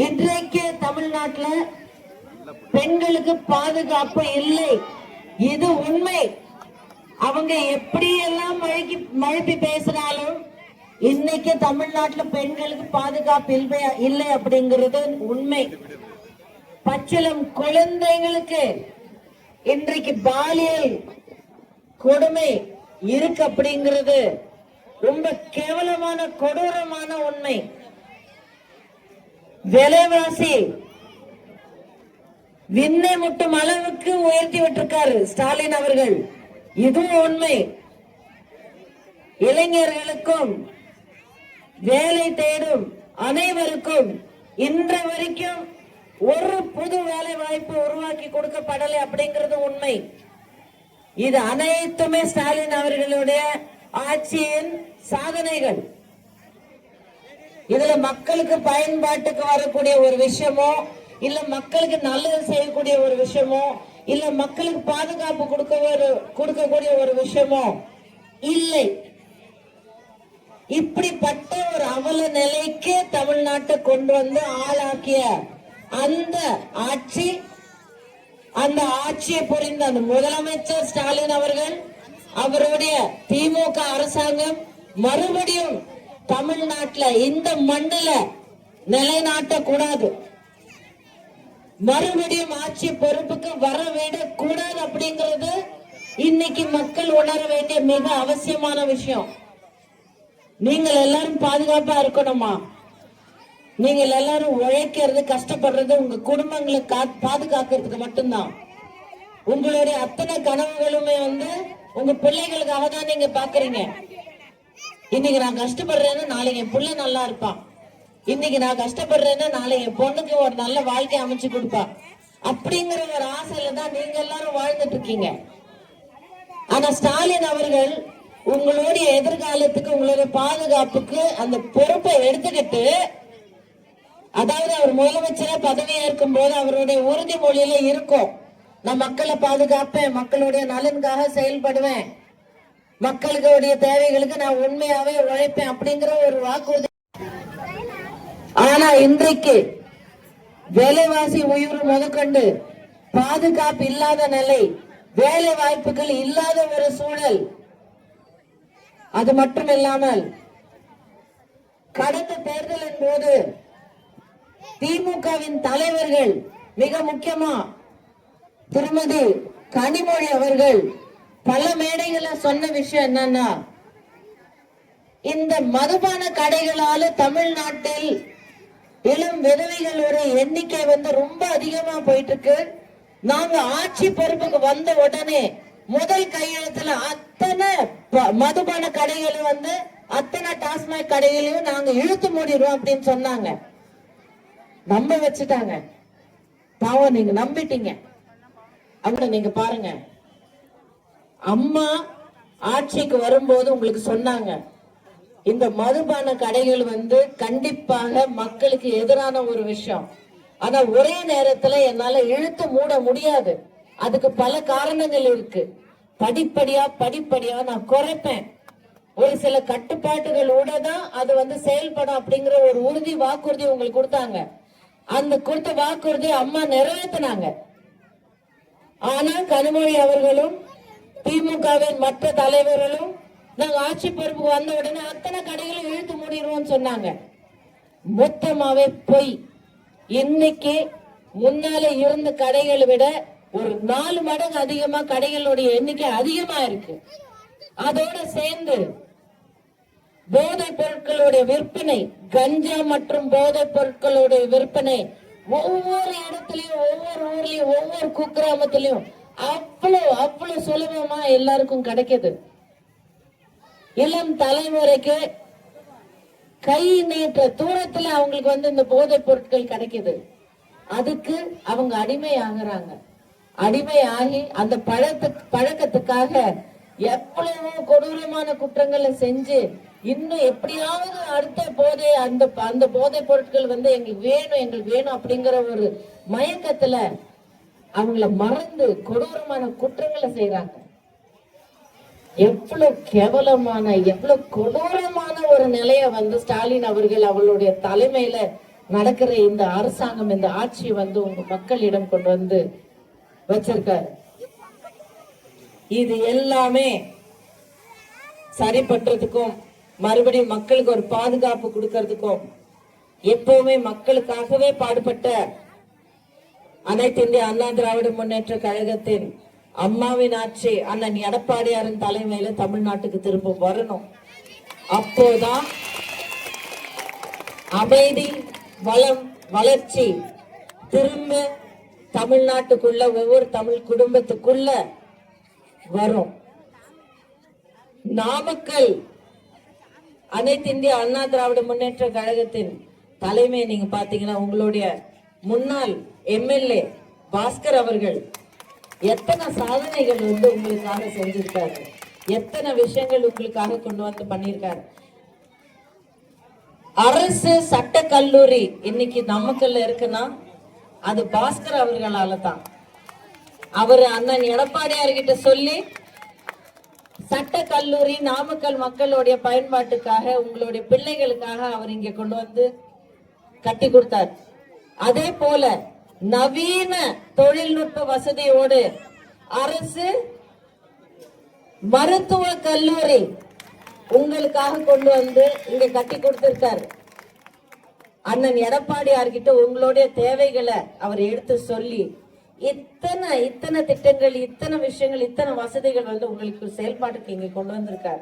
இன்றைக்கு தமிழ்நாட்டில் பெண்களுக்கு பாதுகாப்பு இல்லை, இது உண்மை. அவங்க எப்படி எல்லாம் மழுப்பி பேசினாலும் இன்னைக்கு தமிழ்நாட்டில் பெண்களுக்கு பாதுகாப்பு இல்லை அப்படிங்கிறது உண்மை. பச்சிளம் குழந்தைகளுக்கு இன்றைக்கு பாலியல் கொடுமை இருக்கு அப்படிங்கிறது ரொம்ப கேவலமான கொடூரமான உண்மை. விலைவாசி விண்ணை முட்டும் அளவுக்கு உயர்த்தி விட்டிருக்காரு ஸ்டாலின் அவர்கள், இதுவும் உண்மை. இளைஞர்களுக்கும் வேலை தேடும் அனைவருக்கும் இன்று வரைக்கும் ஒரு புது வேலை வாய்ப்பு உருவாக்கி கொடுக்கப்படலை அப்படிங்கிறது உண்மை. இது அனைத்துமே ஸ்டாலின் அவர்களுடைய ஆட்சியின் சாதனைகள். இதுல மக்களுக்கு பயன்பாட்டுக்கு வரக்கூடிய ஒரு விஷயமோ, இல்ல மக்களுக்கு நல்லது செய்யக்கூடிய ஒரு விஷயமோ, இல்ல மக்களுக்கு பாதுகாப்பு கொடுக்கக்கூடிய ஒரு விஷயமோ இல்லை. இப்படிப்பட்ட ஒரு அவல நிலைக்கு தமிழ்நாட்டை கொண்டு வந்து ஆளாக்கிய அந்த ஆட்சியை புரிந்த அந்த முதலமைச்சர் ஸ்டாலின் அவர்கள், அவருடைய திமுக அரசாங்கம் மறுபடியும் தமிழ்நாட்டில் இந்த மண்ணில் நிலைநாட்ட கூடாது, மறுபடியும் ஆட்சி பொறுப்புக்கு வரவிடக் கூடாது அப்படிங்கிறது இன்னைக்கு மக்கள் உணர வேண்டிய மிக அவசியமான விஷயம். நீங்கள் எல்லாரும் பாதுகாப்பா இருக்கணுமா? நீங்கள் எல்லாரும் உழைக்கிறது, கஷ்டப்படுறது உங்க குடும்பங்களை பாதுகாக்கிறதுக்கு மட்டும்தான். உங்களுடைய அத்தனை கனவுகளுமே உங்க பிள்ளைகளுக்காக தான் நீங்க பாக்குறீங்க. இன்னைக்கு நான் கஷ்டப்படுறேன்னு நாளைக்கு என் பிள்ளை நல்லா இருப்பான், இன்னைக்கு நான் கஷ்டப்படுறேன்னா நாளைக்கு என் பொண்ணுக்கு ஒரு நல்ல வாழ்க்கை அமைச்சு கொடுப்பா அப்படிங்கிற ஒரு ஆசையில தான் நீங்க எல்லாரும் வாழ்ந்துட்டு இருக்கீங்க. ஆனா ஸ்டாலின் அவர்கள் உங்களுடைய எதிர்காலத்துக்கு, உங்களுடைய பாதுகாப்புக்கு அந்த பொறுப்பை எடுத்துக்கிட்டு, அதாவது அவர் முதலமைச்சரா பதவியா இருக்கும் போது அவருடைய உறுதிமொழியில இருக்கும், நான் மக்களை பாதுகாப்பேன், மக்களுடைய நலனுக்காக செயல்படுவேன், மக்களுடைய தேவைகளுக்கு நான் உண்மையாவே உழைப்பேன் அப்படிங்கிற ஒரு வாக்குறுதி. ஆனா இன்றைக்கு வேலைவாசி உயர்வு முதற்கொண்டு பாதுகாப்பு இல்லாத நிலை, வேலை வாய்ப்புகள் இல்லாத ஒரு சூழல். அது மட்டும் இல்லாமல் கடந்த தேர்தலின் போது திமுகவின் தலைவர்கள், மிக முக்கியமா திருமதி கனிமொழி அவர்கள் பல மேடைகளில் சொன்ன விஷயம் என்னன்னா, இந்த மதுபான கடைகளால தமிழ்நாட்டில் இளம் விதவைகளோட எண்ணிக்கை ரொம்ப அதிகமா போயிட்டு இருக்கு. நாங்க ஆட்சி பொறுப்புக்கு வந்த உடனே முதல் கையெழுத்துல அத்தனை மதுபான கடைகளும் அத்தனை டாஸ்மாக் கடைகளையும் நாங்க இழுத்து மூடிடுவோம் அப்படின்னு சொன்னாங்க. நம்ப வச்சுட்டாங்க. பாவம், நீங்க நம்பிட்டீங்க. அவங்க நீங்க பாருங்க, அம்மா ஆட்சிக்கு வரும்போது உங்களுக்கு சொன்னாங்க, இந்த மதுபான கடைகள் கண்டிப்பாக மக்களுக்கு எதிரான ஒரு விஷயம். ஆனா ஒரே நேரத்துல என்னால இழுத்து மூட முடியாது, அதுக்கு பல காரணங்கள் இருக்கு. படிப்படியா நான் குறைப்பேன், ஒரு சில கட்டுப்பாட்டுகளோட தான் அது செயல்படும் அப்படிங்கிற ஒரு வாக்குறுதி உங்களுக்கு கொடுத்தாங்க. அந்த கொடுத்த வாக்குறுதி அம்மா நிறைவேற்றினாங்க. ஆனா கனிமொழி அவர்களும் திமுகவின் மற்ற தலைவர்களும் நாங்க ஆட்சி பொறுப்புக்கு வந்த உடனே அத்தனை கடைகளும் இழுத்து மூடிடுவோம் சொன்னாங்க. மொத்தமாவே போய் இன்னைக்கு முன்னால இருந்த கடைகளை விட ஒரு 4 மடங்கு அதிகமா கடைகளுடைய எண்ணிக்கை அதிகமா இருக்கு. அதோட சேர்ந்து போதைப் பொருட்களுடைய விற்பனை, கஞ்சா மற்றும் போதைப் பொருட்களுடைய விற்பனை ஒவ்வொரு இடத்துலயும், ஒவ்வொரு ஊர்லயும், ஒவ்வொரு குக்கிராமத்திலையும் அவ்வளவு சுலபமா எல்லாருக்கும் கிடைக்குது. இளம் தலைமுறைக்கு கை நீட்ட தூரத்துல அவங்களுக்கு இந்த போதைப் பொருட்கள் கிடைக்குது. அதுக்கு அவங்க அடிமை ஆகுறாங்க. அடிமையாகி அந்த பழக்கத்துக்காக எவ்வளவோ கொடூரமான குற்றங்களை செஞ்சு இன்னும் எப்படியாவது அடுத்த அந்த போதைப் பொருட்கள் எங்களுக்கு வேணும் அப்படிங்கிற ஒரு மயக்கத்துல அவங்கள மறந்து கொடூரமான குற்றங்களை செய்யறாங்க. எவ்வளவு கேவலமான, எவ்வளவு கொடூரமான ஒரு நிலைய ஸ்டாலின் அவர்கள் அவளுடைய தலைமையில நடக்கிற இந்த அரசாங்கம், இந்த ஆட்சி வந்து உங்க மக்களிடம் கொண்டு வந்து வச்சிருக்காரு. இது எல்லாமே சரி பண்றதுக்கும் மறுபடியும் மக்களுக்கு ஒரு பாதுகாப்பு கொடுக்கறதுக்கும் எப்பவுமே மக்களுக்காகவே பாடுபட்ட அனைத்து இந்திய அண்ணா திராவிட முன்னேற்ற கழகத்தின் அம்மாவின் ஆட்சி அண்ணன் எடப்பாடியாரின் தலைமையில தமிழ்நாட்டுக்கு திரும்ப வரணும். அப்போதான் அமைதி, வளம், வளர்ச்சி திரும்ப தமிழ்நாட்டுக்குள்ள ஒவ்வொரு தமிழ் குடும்பத்துக்குள்ள வரும். நாமக்கல் அனைத்து இந்திய அண்ணா திராவிட முன்னேற்ற கழகத்தின் தலைமை நீங்க பாத்தீங்கன்னா உங்களுடைய முன்னாள் எம்எல்ஏ பாஸ்கர் அவர்கள் எத்தனை சாதனைகள் வந்து உங்களுக்காக செஞ்சிருக்காரு, எத்தனை விஷயங்கள் உங்களுக்காக கொண்டு வந்து பண்ணியிருக்காரு. அரசு சட்ட கல்லூரி இன்னைக்கு நாமக்கல்ல இருக்குன்னா அது பாஸ்கர் அவர்களால தான். அவர் அண்ணன் எடப்பாடியார்கிட்ட சொல்லி சட்ட கல்லூரி நாமக்கல் மக்களுடைய பயன்பாட்டுக்காக உங்களுடைய பிள்ளைகளுக்காக அவர் இங்க கொண்டு வந்து கட்டி கொடுத்தார். அதே போல நவீன தொழில்நுட்ப வசதியோடு அரசு மருத்துவ கல்லூரி உங்களுக்காக கொண்டு வந்து இங்க கட்டி கொடுத்திருக்காரு. அண்ணன் எடப்பாடியார்கிட்ட உங்களுடைய தேவைகளை அவர் எடுத்து சொல்லி இத்தனை திட்டங்கள், இத்தனை விஷயங்கள், இத்தனை வசதிகள் வந்து உங்களுக்கு செயல்பாட்டுக்கு இங்க கொண்டு வந்திருக்காரு.